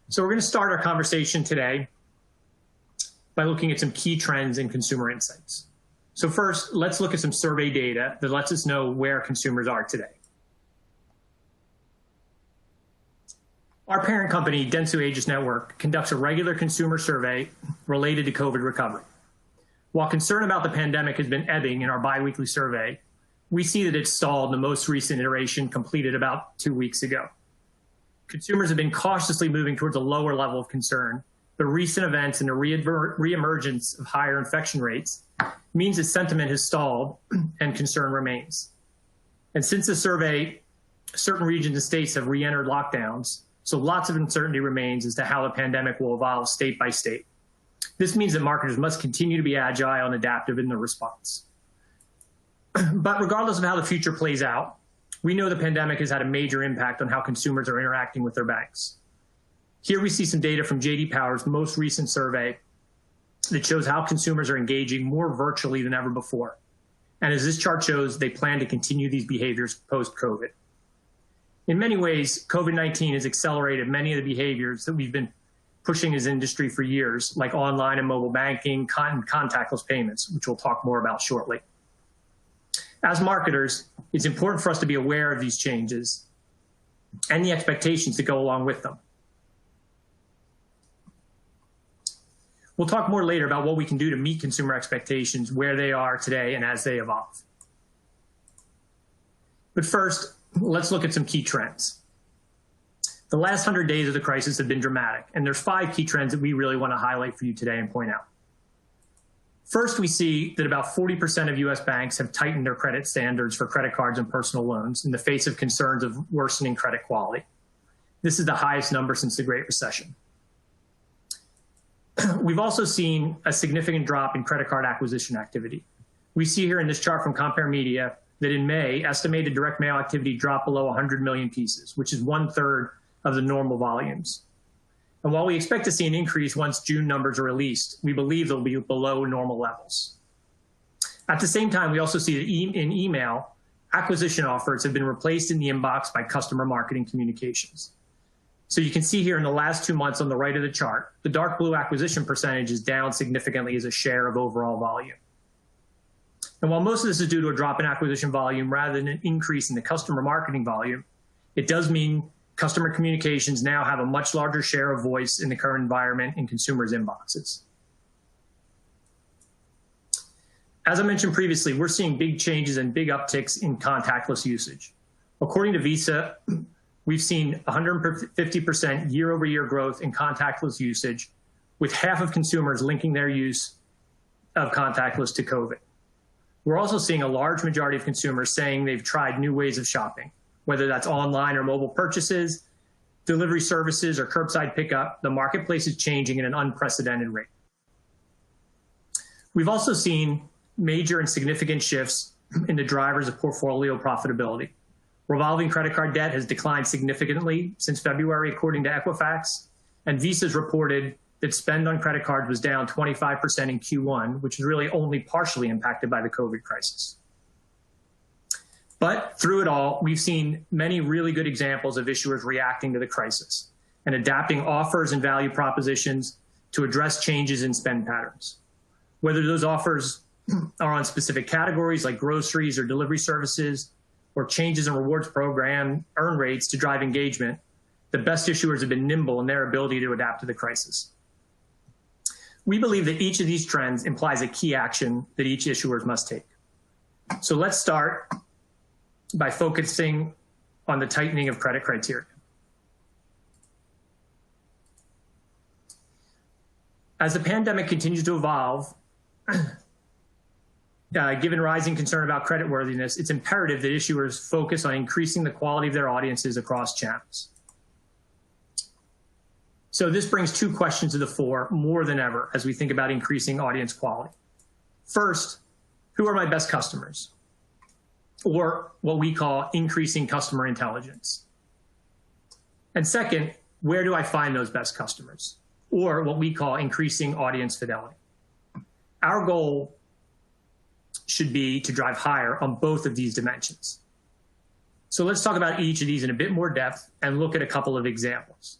So we're going to start our conversation today by looking at some key trends in consumer insights. So first, let's look at some survey data that lets us know where consumers are today. Our parent company, Dentsu Aegis Network, conducts a regular consumer survey related to COVID recovery. While concern about the pandemic has been ebbing in our biweekly survey, we see that it's stalled in the most recent iteration completed about 2 weeks ago. Consumers have been cautiously moving towards a lower level of concern, but recent events and the reemergence of higher infection rates means that sentiment has stalled and concern remains. And since the survey, certain regions and states have re-entered lockdowns, so lots of uncertainty remains as to how the pandemic will evolve state by state. This means that marketers must continue to be agile and adaptive in their response. But regardless of how the future plays out, we know the pandemic has had a major impact on how consumers are interacting with their banks. Here we see some data from J.D. Power's most recent survey that shows how consumers are engaging more virtually than ever before. And as this chart shows, they plan to continue these behaviors post-COVID. In many ways, COVID-19 has accelerated many of the behaviors that we've been pushing as industry for years, like online and mobile banking, contactless payments, which we'll talk more about shortly. As marketers, it's important for us to be aware of these changes and the expectations that go along with them. We'll talk more later about what we can do to meet consumer expectations where they are today and as they evolve. But first, let's look at some key trends. The last 100 days of the crisis have been dramatic, and there's 5 key trends that we really want to highlight for you today and point out. First, we see that about 40% of US banks have tightened their credit standards for credit cards and personal loans in the face of concerns of worsening credit quality. This is the highest number since the Great Recession. We've also seen a significant drop in credit card acquisition activity. We see here in this chart from Compare Media that in May, estimated direct mail activity dropped below 100 million pieces, which is 1/3 of the normal volumes. And while we expect to see an increase once June numbers are released, we believe they'll be below normal levels. At the same time, we also see that in email, acquisition offers have been replaced in the inbox by customer marketing communications. So you can see here in the last 2 months on the right of the chart, the dark blue acquisition percentage is down significantly as a share of overall volume. And while most of this is due to a drop in acquisition volume rather than an increase in the customer marketing volume, it does mean customer communications now have a much larger share of voice in the current environment in consumers' inboxes. As I mentioned previously, we're seeing big changes and big upticks in contactless usage. According to Visa, we've seen 150% year-over-year growth in contactless usage, with half of consumers linking their use of contactless to COVID. We're also seeing a large majority of consumers saying they've tried new ways of shopping, whether that's online or mobile purchases, delivery services, or curbside pickup. The marketplace is changing at an unprecedented rate. We've also seen major and significant shifts in the drivers of portfolio profitability. Revolving credit card debt has declined significantly since February, according to Equifax, and Visa's reported that spend on credit cards was down 25% in Q1, which is really only partially impacted by the COVID crisis. But through it all, we've seen many really good examples of issuers reacting to the crisis and adapting offers and value propositions to address changes in spend patterns. Whether those offers are on specific categories like groceries or delivery services, or changes in rewards program earn rates to drive engagement, the best issuers have been nimble in their ability to adapt to the crisis. We believe that each of these trends implies a key action that each issuer must take. So let's start by focusing on the tightening of credit criteria. As the pandemic continues to evolve, given rising concern about creditworthiness, it's imperative that issuers focus on increasing the quality of their audiences across channels. So this brings 2 questions to the fore more than ever as we think about increasing audience quality. First, who are my best customers? Or what we call increasing customer intelligence. And second, where do I find those best customers? Or what we call increasing audience fidelity. Our goal should be to drive higher on both of these dimensions. So let's talk about each of these in a bit more depth and look at a couple of examples.